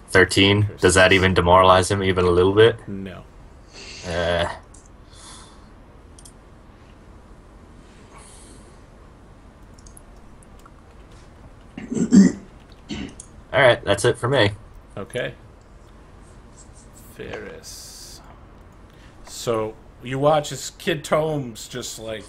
13. Does that even demoralize him even a little bit? No. Alright, that's it for me. Okay. Ferris. So you watch as Kid Tomes just like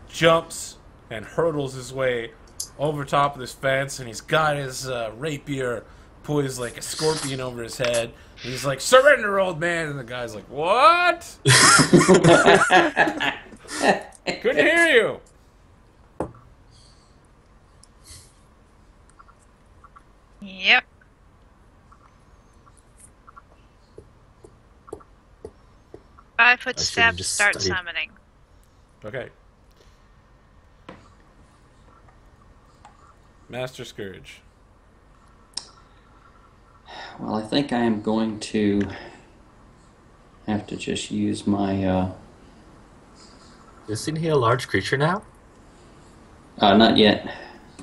jumps and hurdles his way over top of this fence, and he's got his rapier poised like a scorpion over his head. And he's like, "Surrender, old man!" And the guy's like, "What?" Couldn't hear you. Yep. Five-foot step, start summoning. Okay. Master Scourge. Well, I think I am going to have to just use my... Isn't he a large creature now? not yet.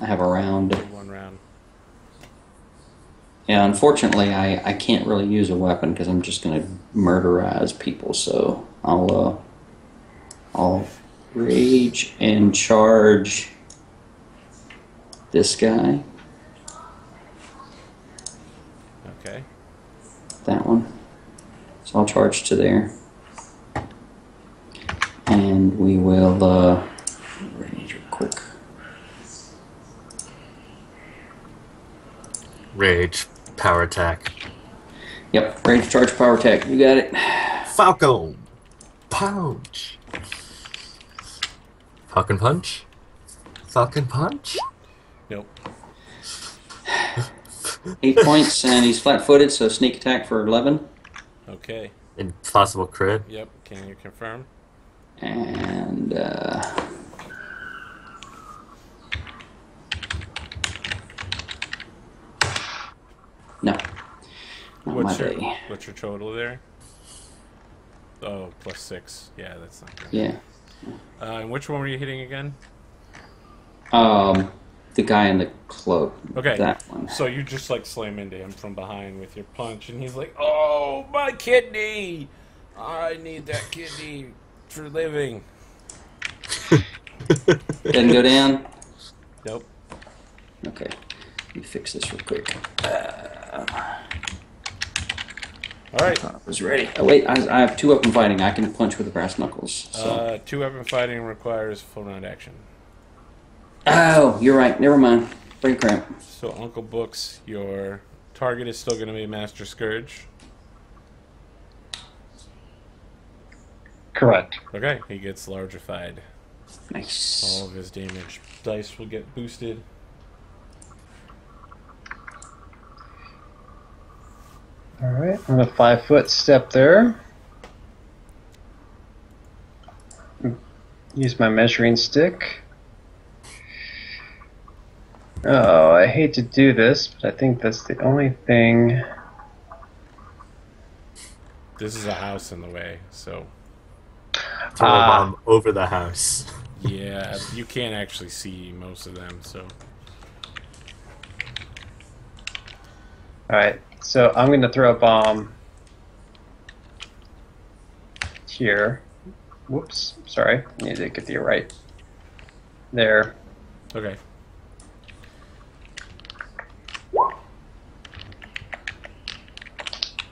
I have a round. One round. Yeah, unfortunately, I can't really use a weapon because I'm just going to murderize people. So I'll rage and charge this guy. Okay. That one. So I'll charge to there. And we will rage real quick. Rage. Power attack. Yep, rage charge power attack. You got it. Falco! Punch! Falcon punch? Falcon punch? Nope. 8 points, and he's flat-footed, so sneak attack for 11. Okay. Impossible crit. Yep. Can you confirm? And no. Not my day. What's your total there? Oh, +6. Yeah, that's not good. Yeah. And which one were you hitting again? The guy in the cloak. Okay. That one. So you just like slam into him from behind with your punch, and he's like, "Oh, my kidney! I need that kidney for living." Didn't go down? Nope. Okay. Let me fix this real quick. All right. I was ready. Oh, wait, I have 2-weapon fighting. I can punch with the brass knuckles. So. 2-weapon fighting requires full round action. Oh, you're right. Never mind. Brain cramp. So Uncle Books, your target is still going to be Master Scourge. Correct. Okay, he gets largified. Nice. All of his damage dice will get boosted. Alright, I'm a 5-foot step there. Use my measuring stick. Oh, I hate to do this, but I think that's the only thing. This is a house in the way, so Throw a bomb over the house. yeah, you can't actually see most of them, so. Alright, so I'm going to throw a bomb here. Whoops, sorry. I need to get the right there. Okay.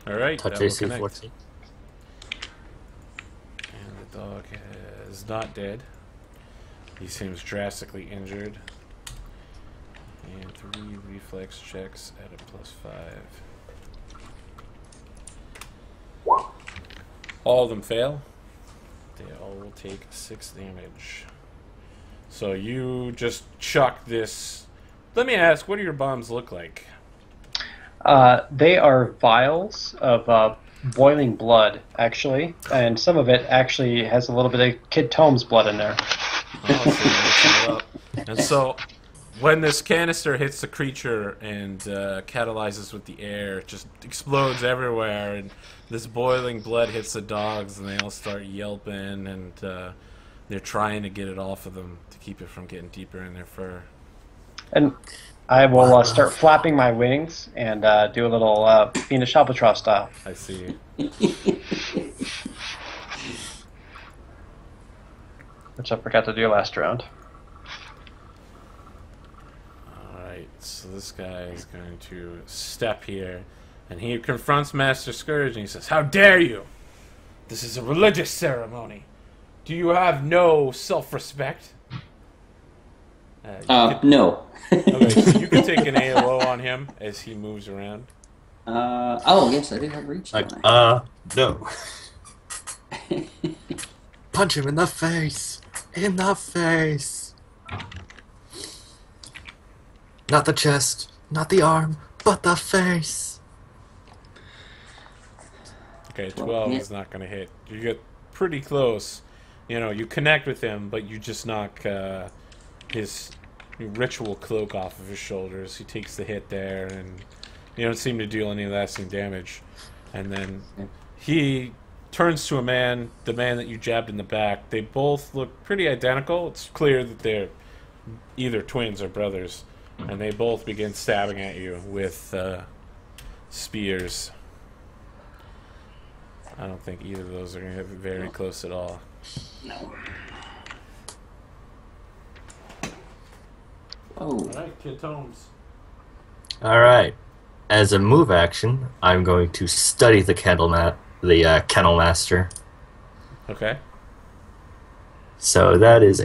Alright, Touch that will AC connect. 14. And the dog is not dead. He seems drastically injured. And 3 reflex checks at a +5. All of them fail. They all will take 6 damage. So you just chuck this. Let me ask, what do your bombs look like? They are vials of boiling blood, actually, and some of it actually has a little bit of Kid Tome's blood in there. Oh, so you're mixing it up. And so, when this canister hits the creature and catalyzes with the air, it just explodes everywhere, and this boiling blood hits the dogs, and they all start yelping, and they're trying to get it off of them to keep it from getting deeper in their fur. And I will start flapping my wings and do a little Venus Albatross style. I see. Which I forgot to do last round. Alright, so this guy is going to step here, and he confronts Master Scourge, and he says, "How dare you! This is a religious ceremony. Do you have no self-respect?" No. Okay, so you can take an AOO on him as he moves around. Oh, yes, I do have reach. No. Punch him in the face! In the face! Not the chest, not the arm, but the face! Okay, 12 is not going to hit. You get pretty close. You know, you connect with him, but you just knock his ritual cloak off of his shoulders. He takes the hit there, and you don't seem to deal any lasting damage. And then he turns to the man that you jabbed in the back. They both look pretty identical. It's clear that they're either twins or brothers. And they both begin stabbing at you with spears. I don't think either of those are going to hit very close at all. No. Oh. Alright, Kid Tomes. Alright. As a move action, I'm going to study the kennel master. Okay. So that is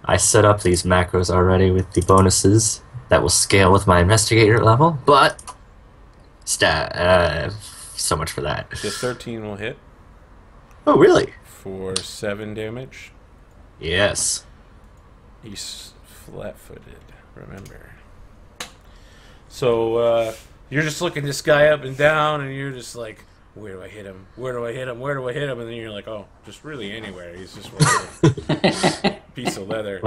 I set up these macros already with the bonuses that will scale with my investigator level, but so much for that. The 13 will hit. Oh, really? For 7 damage. Yes. He's flat-footed, remember. So, you're just looking this guy up and down, and you're just like, where do I hit him? Where do I hit him? Where do I hit him? And then you're like, oh, just really anywhere. He's just a piece of leather.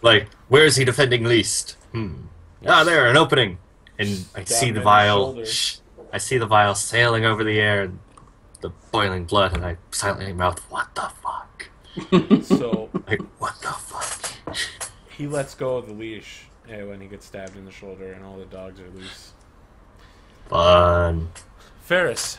Like, where is he defending least? Ah, there, an opening. And I see the vial. I see the vial sailing over the air, and the boiling blood, and I silently mouth, "What the fuck?" So, like, what the fuck? He lets go of the leash when he gets stabbed in the shoulder, and all the dogs are loose. Fun. Ferris.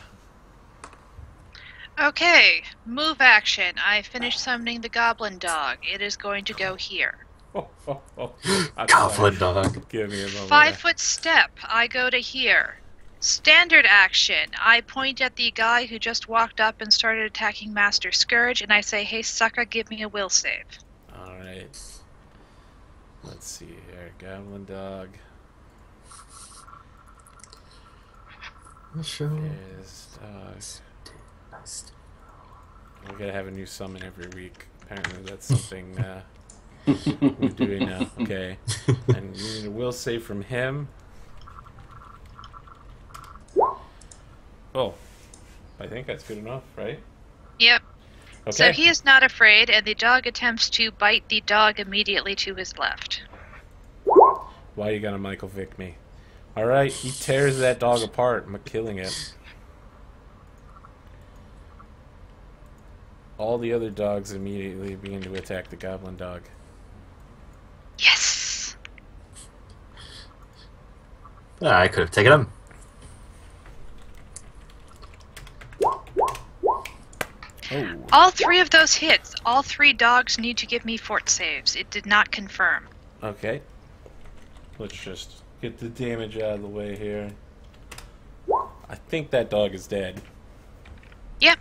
Okay, move action. I finished summoning the goblin dog. It is going to go here. Goblin dog. Give me a moment. 5-foot step. I go to here. Standard action. I point at the guy who just walked up and started attacking Master Scourge, and I say, "Hey, sucker, give me a will save." Alright. Let's see here. Goblin dog. Sure. Is dog. We gotta have a new summon every week. Apparently that's something we're doing now. Okay. And you need a will save from him. Oh. I think that's good enough, right? Yep. Okay. So he is not afraid, and the dog attempts to bite the dog immediately to his left. Why you gotta Michael Vick me? Alright, he tears that dog apart, killing it. All the other dogs immediately begin to attack the goblin dog. Yes! I could have taken him. Oh. All 3 of those hits, all 3 dogs need to give me fort saves. It did not confirm. Okay. Let's just get the damage out of the way here. I think that dog is dead. Yep.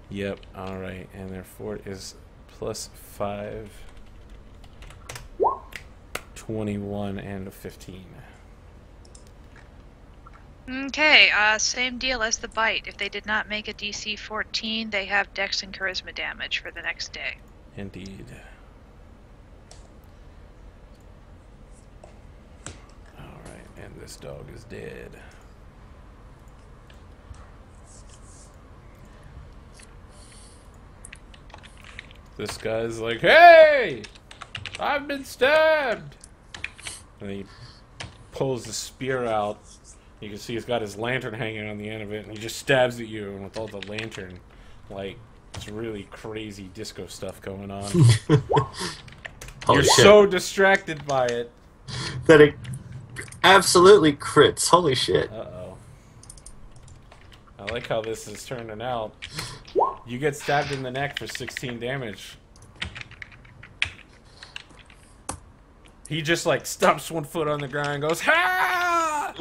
Yep, alright. And their fort is +5, 21, and a 15. Okay, same deal as the bite. If they did not make a DC 14, they have Dex and Charisma damage for the next day. Indeed. Alright, and this dog is dead. This guy's like, "Hey! I've been stabbed!" And he pulls the spear out. You can see he's got his lantern hanging on the end of it, and he just stabs at you, and with all the lantern, like, it's really crazy disco stuff going on. You're Holy shit. so distracted by it that it absolutely crits. Holy shit. Uh-oh. I like how this is turning out. You get stabbed in the neck for 16 damage. He just like stumps one foot on the ground and goes, ha!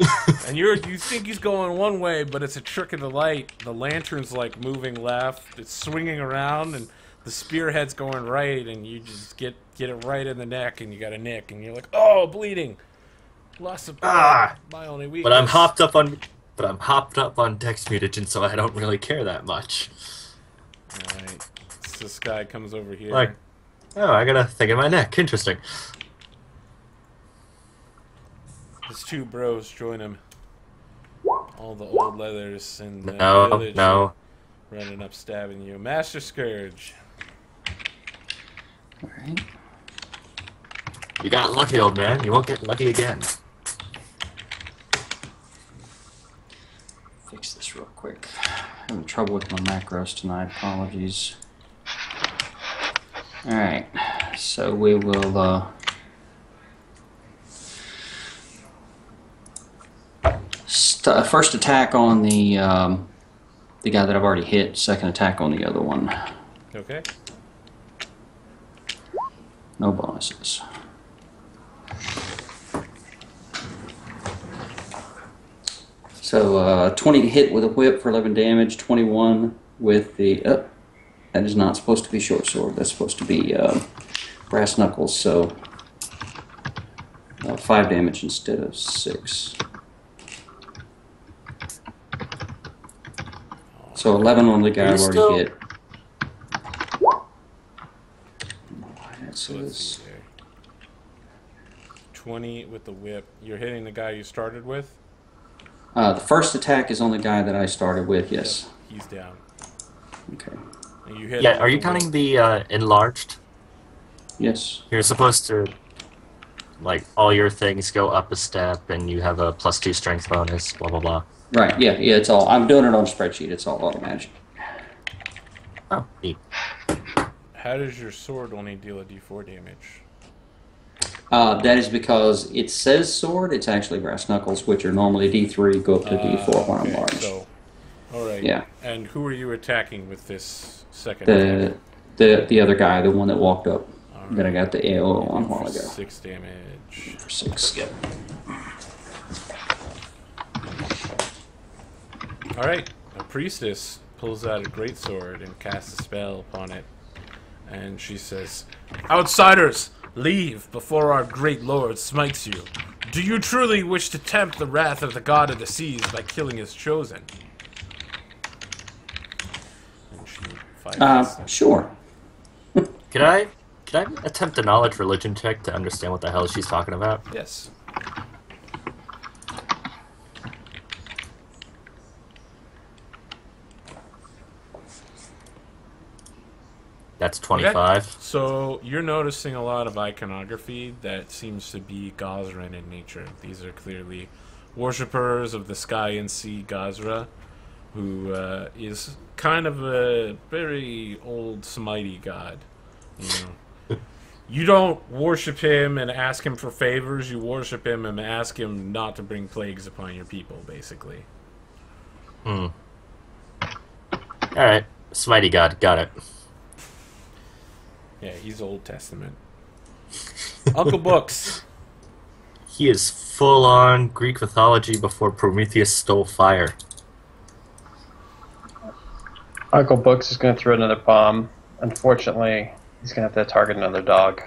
And you think he's going one way, but it's a trick of the light. The lantern's like moving left, it's swinging around, and the spearhead's going right, and you just get it right in the neck, and you got a nick, and you're like, oh, bleeding. Lots of blood. My only weakness. But I'm hopped up on Dex mutagen, so I don't really care that much. Alright. So this guy comes over here. Like, oh, I got a thing in my neck. Interesting. His two bros join him. All the old leathers in the village running up, stabbing you. Master Scourge. Alright. You got lucky, old man. You won't get lucky again. Fix this real quick. Having trouble with my macros tonight. Apologies. Alright. So we will first attack on the guy that I've already hit. Second attack on the other one. Okay. No bonuses. So 20 to hit with a whip for 11 damage. 21 with the that is not supposed to be short sword. That's supposed to be brass knuckles. So 5 damage instead of 6. So 11 on the guy I've already hit. So let's see there. 20 with the whip. You're hitting the guy you started with? The first attack is on the guy that I started with, yes. Yep, he's down. Okay. And you hit Yeah, are you counting the enlarged? Yes. You're supposed to, like, all your things go up a step, and you have a +2 strength bonus, blah, blah, blah. Right, yeah, it's all, I'm doing it on a spreadsheet, it's all automatic. Oh, neat. How does your sword only deal a d4 damage? That is because it says sword, it's actually brass knuckles, which are normally D3, go up to D4 when I'm large. So, alright. Yeah. And who are you attacking with this second attack? The other guy, the one that walked up, that I got the AO on a while ago. 6 damage. For 6, yep. Alright, a priestess pulls out a greatsword and casts a spell upon it. And she says, outsiders, leave before our great lord smites you. Do you truly wish to tempt the wrath of the god of the seas by killing his chosen? And she fights. Sure. Can I attempt a knowledge religion check to understand what the hell she's talking about? Yes. That's 25. Okay. So you're noticing a lot of iconography that seems to be Gazran in nature. These are clearly worshippers of the sky and sea Gazra, who is kind of a very old smitey god. You know, you don't worship him and ask him for favors. You worship him and ask him not to bring plagues upon your people, basically. All right, smitey god, got it. Yeah, he's Old Testament. Uncle Books. He is full-on Greek mythology before Prometheus stole fire. Uncle Books is going to throw another bomb. Unfortunately, he's going to have to target another dog,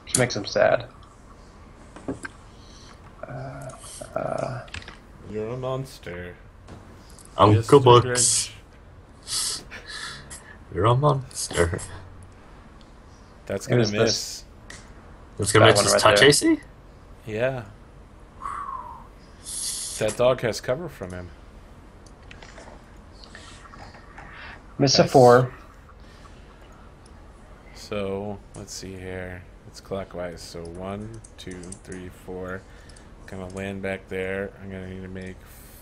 which makes him sad. You're a monster. Uncle Mr. Books. Grinch. You're a monster. That's going to Who's miss. That's gonna That miss one his right touch there. AC? Yeah. That dog has cover from him. Miss a 4. So, let's see here. It's clockwise. So 1, 2, 3, 4. Gonna land back there. I'm gonna need to make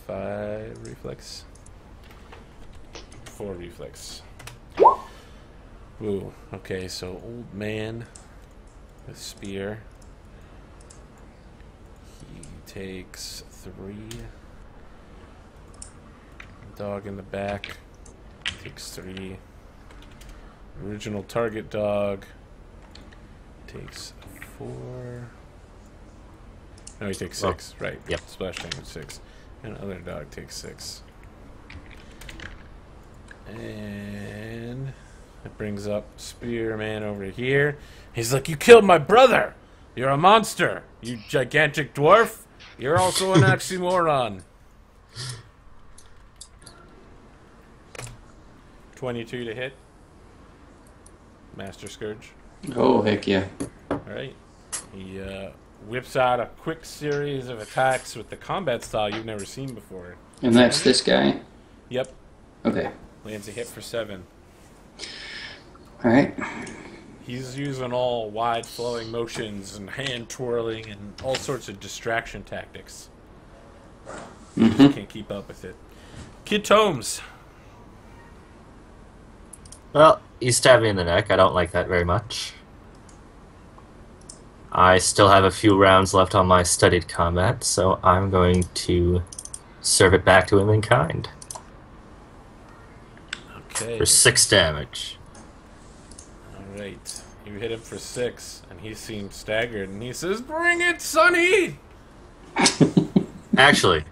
5 reflex. 4 reflex. Ooh, okay, so old man with spear. takes 3. Dog in the back takes 3. Original target dog takes 4. No, he takes 6. Right. Yep. Splash damage 6. And other dog takes 6. And it brings up Spearman over here. He's like, "You killed my brother! You're a monster! You gigantic dwarf! You're also an oxymoron!" 22 to hit. Master Scourge. Oh, heck yeah. Alright. He whips out a quick series of attacks with the combat style you've never seen before. And that's this guy? Yep. Okay. Lands a hit for 7. Alright. He's using all wide flowing motions and hand twirling and all sorts of distraction tactics. Mm-hmm. Can't keep up with it. Kid Tomes. Well, you stabbed me in the neck. I don't like that very much. I still have a few rounds left on my studied combat, so I'm going to serve it back to him in kind. Okay. For 6 damage. Alright. You hit him for 6, and he seems staggered, and he says, "Bring it, Sonny!" Actually,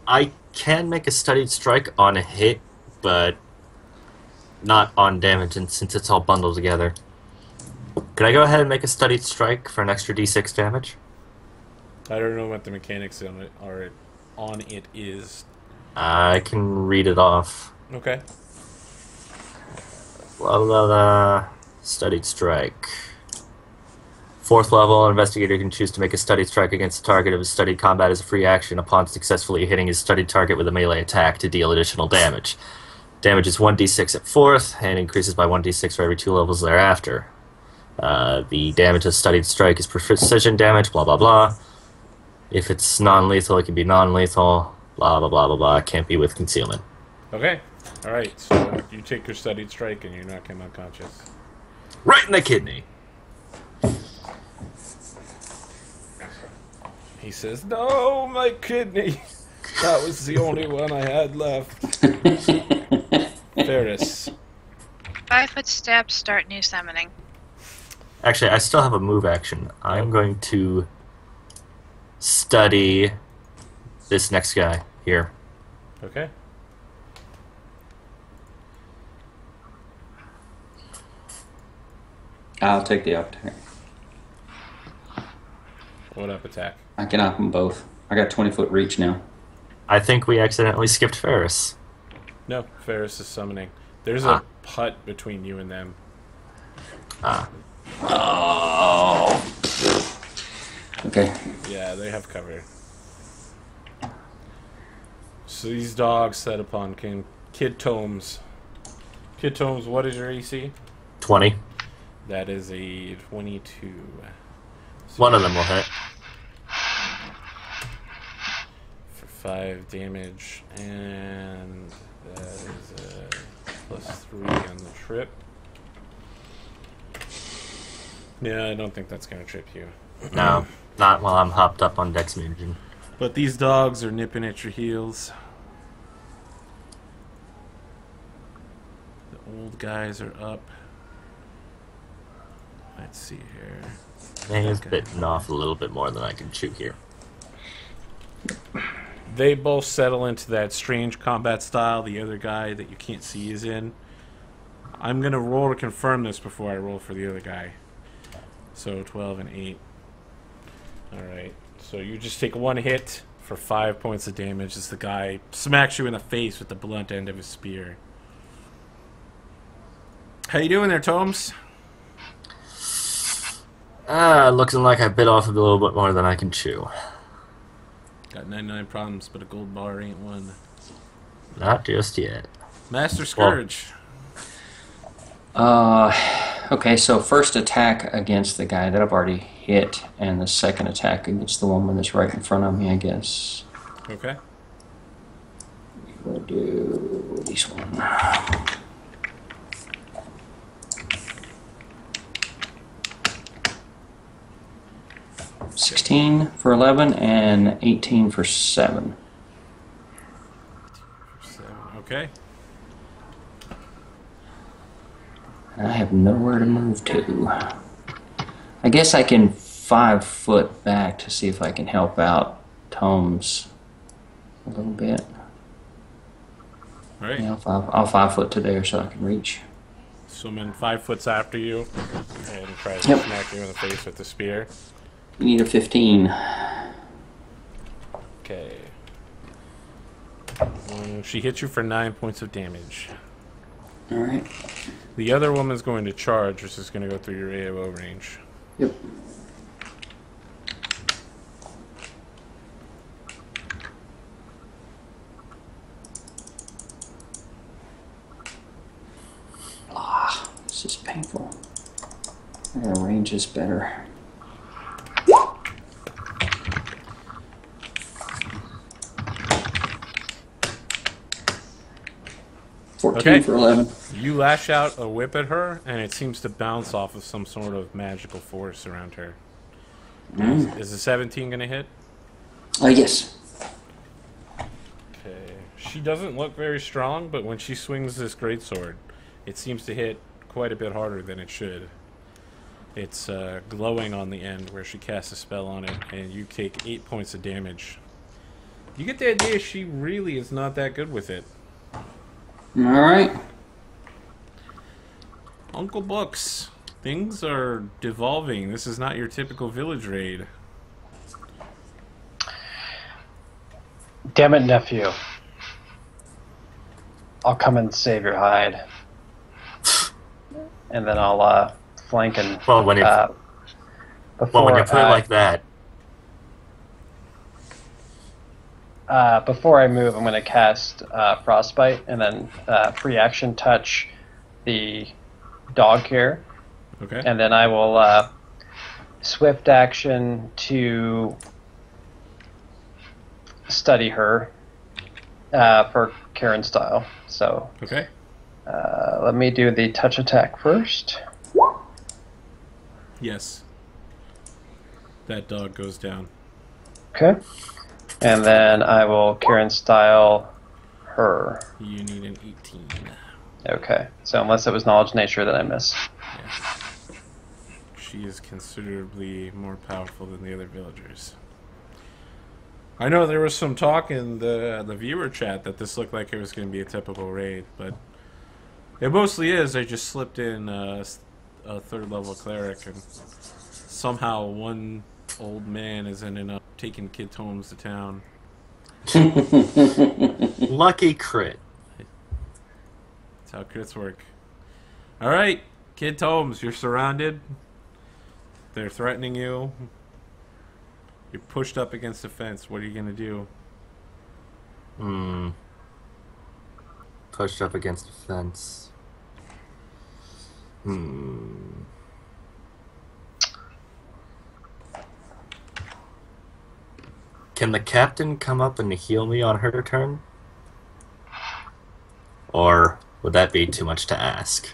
I can make a studied strike on a hit, but not on damage, and since it's all bundled together. Can I go ahead and make a studied strike for an extra d6 damage? I don't know what the mechanics on it is. I can read it off. Okay. La la la. Studied strike. 4th level, an investigator can choose to make a studied strike against a target of his studied combat as a free action upon successfully hitting his studied target with a melee attack to deal additional damage. Damage is 1d6 at 4th, and increases by 1d6 for every 2 levels thereafter. The damage of studied strike is precision damage, blah blah blah. If it's non-lethal, it can be non-lethal, blah blah blah blah blah. It can't be with concealment. Okay. Alright, so you take your studied strike and you knock him unconscious. Right in the kidney! He says, "No, my kidney! That was the only one I had left." Ferris. 5-foot step, start new summoning. Actually, I still have a move action. I'm going to study this next guy here. Okay. I'll take the up attack. What up attack? I can up them both. I got 20-foot reach now. I think we accidentally skipped Ferris. No, Ferris is summoning. There's a putt between you and them. Oh. Okay. Yeah, they have cover. So these dogs set upon Kid Tomes. Kid Tomes, what is your AC? 20. That is a 22. So One of them will hit. for 5 damage, and that is a +3 on the trip. Yeah, I don't think that's going to trip you. No, not while I'm hopped up on Dex Mutagen. But these dogs are nipping at your heels. The old guys are up. Let's see here. He is bitten off a little bit more than I can chew here. They both settle into that strange combat style the other guy that you can't see is in. I'm going to roll to confirm this before I roll for the other guy. So 12 and 8. Alright, so you just take 1 hit for 5 points of damage as the guy smacks you in the face with the blunt end of his spear. How you doing there, Tomes? Looking like I bit off a little bit more than I can chew. Got 99 problems, but a gold bar ain't one. Not just yet. Master Scourge. Okay, so first attack against the guy that I've already hit, and the second attack against the woman that's right in front of me, I guess. Okay. We'll do this one. 16 for 11 and 18 for 7. Okay. I have nowhere to move to. I guess I can 5 foot back to see if I can help out Tomes a little bit. All right. Yeah, I'll 5 foot to there so I can reach. Swimming 5 foot's after you and tries to smack you in the face with the spear. You need a 15. Okay. She hits you for 9 points of damage. Alright. The other woman's going to charge, which is going to go through your AOO range. Yep. This is painful. I gotta range this better. Okay. For 11. You lash out a whip at her, and it seems to bounce off of some sort of magical force around her. Is the 17 going to hit? Yes. Okay. She doesn't look very strong, but when she swings this greatsword, it seems to hit quite a bit harder than it should. It's glowing on the end where she casts a spell on it, and you take 8 points of damage. You get the idea she really is not that good with it. Alright. Uncle Books, things are devolving. This is not your typical village raid. Damn it, nephew. I'll come and save your hide. And then I'll flank and... Well, when you put it like that... before I move, I'm going to cast Frostbite and then free action touch the dog here. Okay. And then I will swift action to study her for Karen style. So okay. Let me do the touch attack first. Yes. That dog goes down. Okay. And then I will Karen style her. You need an 18. Okay. So unless it was knowledge nature, then I miss. Yeah. She is considerably more powerful than the other villagers. I know there was some talk in the viewer chat that this looked like it was going to be a typical raid, but it mostly is. I just slipped in a 3rd level cleric, and somehow one old man is ending up taking Kid Tomes to town. Lucky crit. That's how crits work. Alright, Kid Tomes, you're surrounded. They're threatening you. You're pushed up against the fence. What are you going to do? Pushed up against the fence. Can the captain come up and heal me on her turn? Or would that be too much to ask?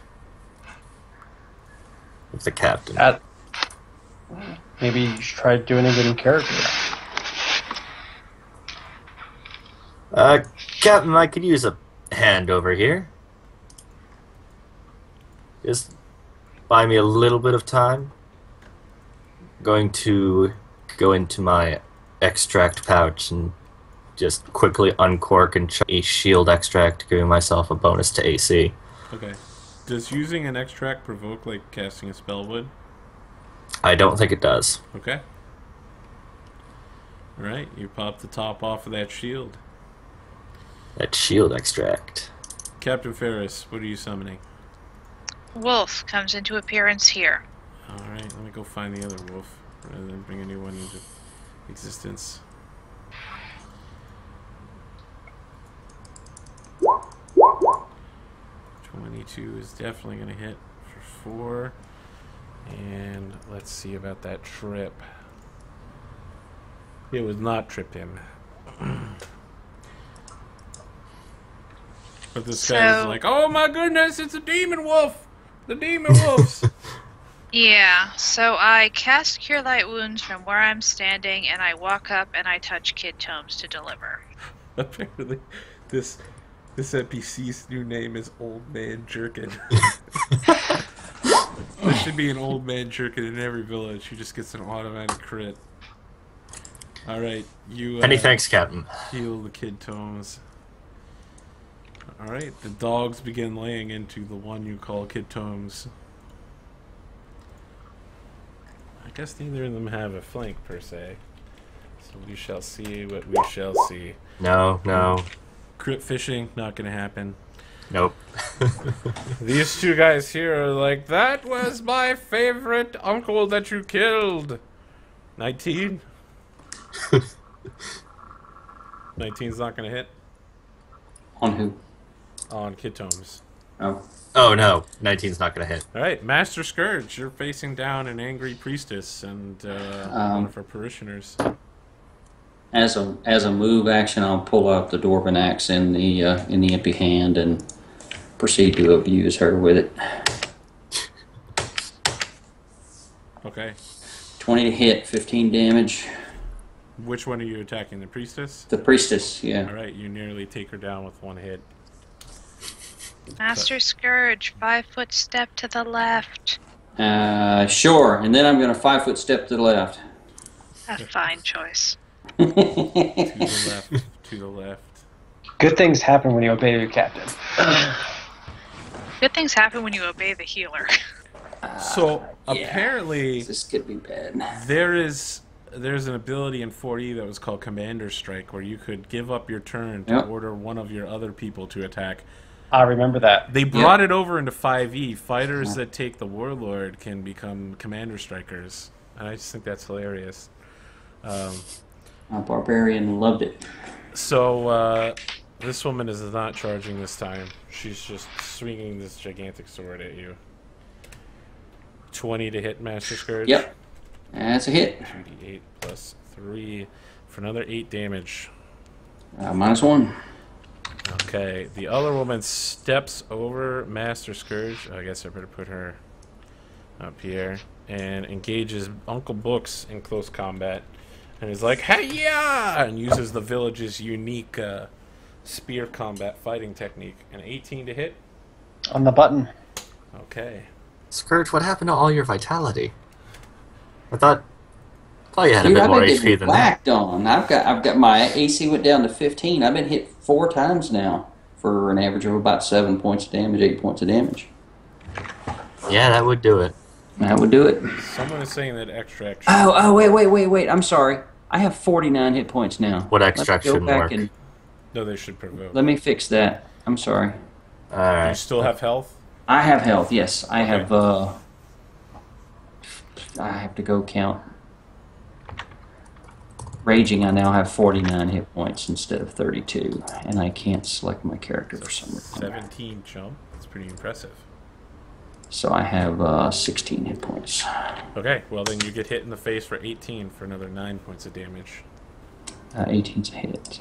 Of the captain. Maybe you should try doing it in character. Captain, I could use a hand over here. Just buy me a little bit of time. I'm going to go into my extract pouch and just quickly uncork and chuck a shield extract, giving myself a bonus to AC. Okay. Does using an extract provoke like casting a spell would? I don't think it does. Okay. Alright, you pop the top off of that shield. That shield extract. Captain Ferris, what are you summoning? Wolf comes into appearance here. Alright, let me go find the other wolf rather than bring a new one into existence. .22 is definitely going to hit for 4. And let's see about that trip. It would not trip him. But this guy's like, oh my goodness, it's a demon wolf! The demon wolves! Yeah, so I cast Cure Light Wounds from where I'm standing, and I walk up and I touch Kid Tomes to deliver. Apparently, this NPC's new name is Old Man Jerkin. There should be an Old Man Jerkin in every village who just gets an automatic crit. Alright, you Many thanks, Captain. heal the Kid Tomes. Alright, the dogs begin laying into the one you call Kid Tomes. I guess neither of them have a flank, per se. So we shall see what we shall see. No. Crit fishing, not gonna happen. Nope. These two guys here are like, that was my favorite uncle that you killed. 19? 19's not gonna hit On who? on Kid Tomes. Oh. Oh no, 19's not gonna hit. Alright, Master Scourge, you're facing down an angry priestess and one of her parishioners. As a move action, I'll pull out the Dwarven axe in the empty hand and proceed to abuse her with it. Okay. 20 to hit, 15 damage. Which one are you attacking? The priestess? The priestess, yeah. Alright, you nearly take her down with one hit. Master Scourge, 5-foot step to the left. Sure, and then I'm going to 5-foot step to the left. A fine choice. To the left. To the left. Good things happen when you obey your captain. Good things happen when you obey the healer. So, Yeah. apparently, This could be bad. there's an ability in 4E that was called Commander Strike, where you could give up your turn to Yep. order one of your other people to attack. I remember that. They brought it over into 5E. Fighters that take the Warlord can become Commander Strikers. And I just think that's hilarious. My barbarian loved it. So, this woman is not charging this time. She's just swinging this gigantic sword at you. 20 to hit Master Scourge. Yep. That's a hit. 2d8 plus 3 for another 8 damage. -1. Okay, the other woman steps over Master Scourge. I guess I better put her up here. And engages Uncle Books in close combat. And is like, hey-ya! And uses the village's unique spear combat fighting technique. An 18 to hit. On the button. Okay. Scourge, what happened to all your vitality? I thought you had a Dude, bit I've more been HP getting than that. whacked on. I've got my AC went down to 15. I've been hit 4 times now for an average of about 7 points of damage, 8 points of damage. Yeah, that would do it. That would do it. Someone is saying that extract. Oh, wait. I'm sorry. I have 49 hit points now. What extract Let's go shouldn't back work? and No, they should provoke. let me fix that. I'm sorry. Do you Alright. still have health? I have health, yes. I Okay. have, I have to go count. Raging, I now have 49 hit points instead of 32. And I can't select my character for some reason. 17, chum. That's pretty impressive. So I have 16 hit points. Okay, well then you get hit in the face for 18 for another 9 points of damage. 18's a hit.